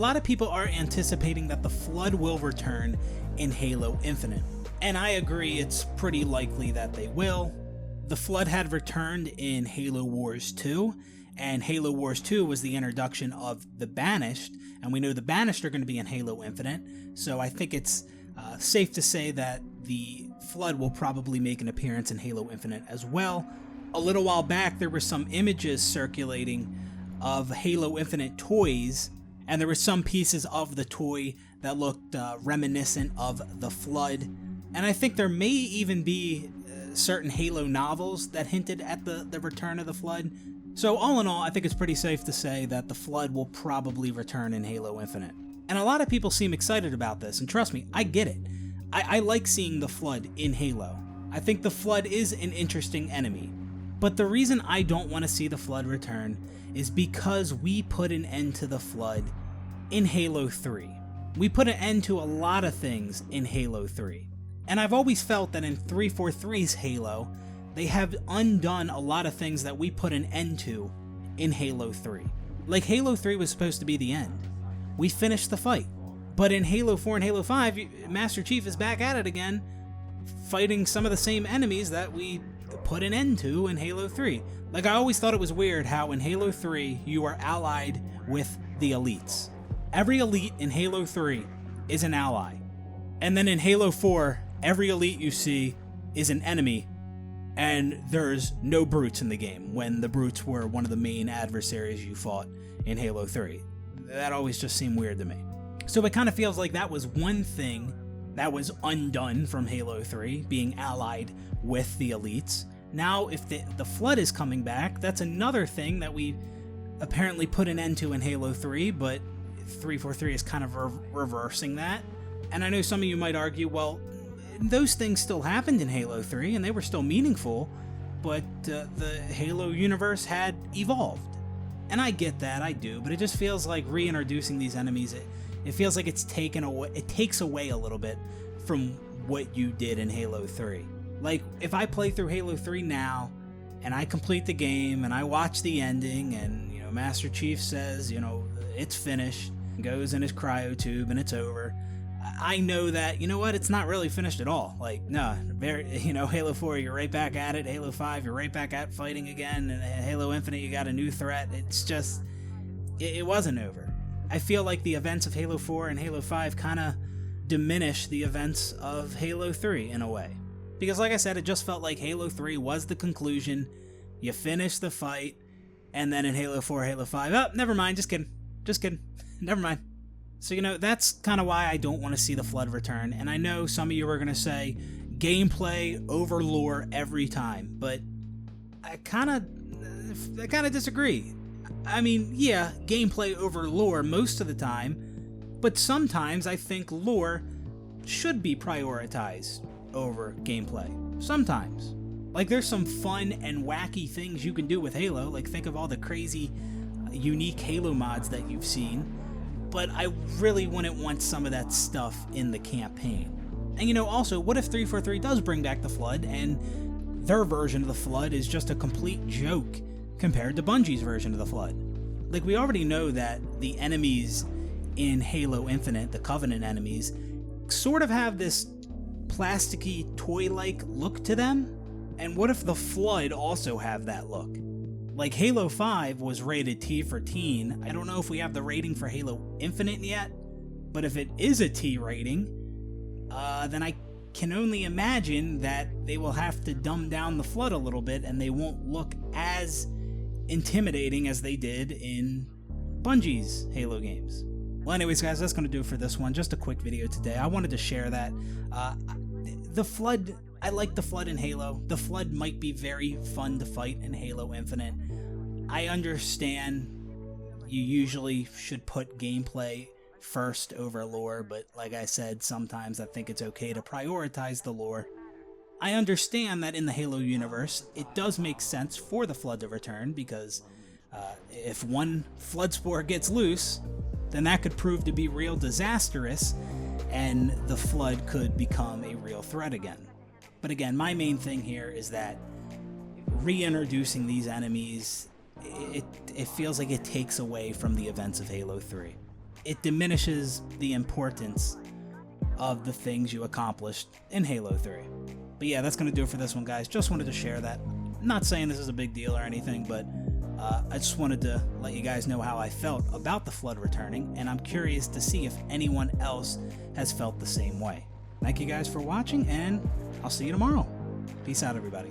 lot of people are anticipating that the Flood will return in Halo Infinite. And I agree, it's pretty likely that they will. The Flood had returned in Halo Wars 2, and Halo Wars 2 was the introduction of the Banished, and we know the Banished are going to be in Halo Infinite, so I think it's safe to say that the Flood will probably make an appearance in Halo Infinite as well. A little while back, there were some images circulating of Halo Infinite toys, and there were some pieces of the toy that looked reminiscent of the Flood, and I think there may even be certain Halo novels that hinted at the return of the Flood. So all in all, I think it's pretty safe to say that the Flood will probably return in Halo Infinite. And a lot of people seem excited about this, and trust me, I get it. I like seeing the Flood in Halo. I think the Flood is an interesting enemy. But the reason I don't want to see the Flood return is because we put an end to the Flood in Halo 3. We put an end to a lot of things in Halo 3. And I've always felt that in 343's Halo, they have undone a lot of things that we put an end to in Halo 3. Like, Halo 3 was supposed to be the end. We finished the fight. But in Halo 4 and Halo 5, Master Chief is back at it again, fighting some of the same enemies that we put an end to in Halo 3. Like, I always thought it was weird how in Halo 3, you are allied with the elites. Every elite in Halo 3 is an ally. And then in Halo 4, every elite you see is an enemy, and there's no brutes in the game, when the brutes were one of the main adversaries you fought in Halo 3. That always just seemed weird to me. So it kind of feels like that was one thing that was undone from Halo 3, being allied with the elites. Now, if the Flood is coming back, that's another thing that we apparently put an end to in Halo 3, but 343 is kind of reversing that. And I know some of you might argue, well, those things still happened in Halo 3, and they were still meaningful, but the Halo universe had evolved. And I get that, I do, but it just feels like reintroducing these enemies, it feels like it takes away a little bit from what you did in Halo 3. Like, if I play through Halo 3 now, and I complete the game, and I watch the ending, and, Master Chief says, it's finished, goes in his cryo tube, and it's over, I know that, it's not really finished at all. Like, no, Halo 4, you're right back at it. Halo 5, you're right back at fighting again. And Halo Infinite, you got a new threat. It's just, it wasn't over. I feel like the events of Halo 4 and Halo 5 kind of diminish the events of Halo 3 in a way. Because like I said, it just felt like Halo 3 was the conclusion. You finish the fight, and then in Halo 4, Halo 5, oh, never mind, just kidding. Never mind. So, that's kind of why I don't want to see the Flood return, and I know some of you are going to say gameplay over lore every time, but I kind of disagree. I mean, yeah, gameplay over lore most of the time, but sometimes I think lore should be prioritized over gameplay. Sometimes. Like, there's some fun and wacky things you can do with Halo, like think of all the crazy, unique Halo mods that you've seen, but I really wouldn't want some of that stuff in the campaign. And also, what if 343 does bring back the Flood, and their version of the Flood is just a complete joke compared to Bungie's version of the Flood? Like, we already know that the enemies in Halo Infinite, the Covenant enemies, sort of have this plasticky, toy-like look to them. And what if the Flood also have that look? Like, Halo 5 was rated T for teen. I don't know if we have the rating for Halo Infinite yet, but if it is a T rating, then I can only imagine that they will have to dumb down the Flood a little bit, and they won't look as intimidating as they did in Bungie's Halo games. Well, anyways, guys, that's going to do it for this one. Just a quick video today. I wanted to share that. The Flood... I like the Flood in Halo. The Flood might be very fun to fight in Halo Infinite. I understand you usually should put gameplay first over lore, but like I said, sometimes I think it's okay to prioritize the lore. I understand that in the Halo universe, it does make sense for the Flood to return, because if one Flood spore gets loose, then that could prove to be real disastrous, and the Flood could become a real threat again. But again, my main thing here is that reintroducing these enemies, it feels like it takes away from the events of Halo 3. it diminishes the importance of the things you accomplished in Halo 3. But yeah, that's going to do it for this one, guys. Just wanted to share that. Not saying this is a big deal or anything, but I just wanted to let you guys know how I felt about the Flood returning, and I'm curious to see if anyone else has felt the same way. Thank you guys for watching, and I'll see you tomorrow. Peace out, everybody.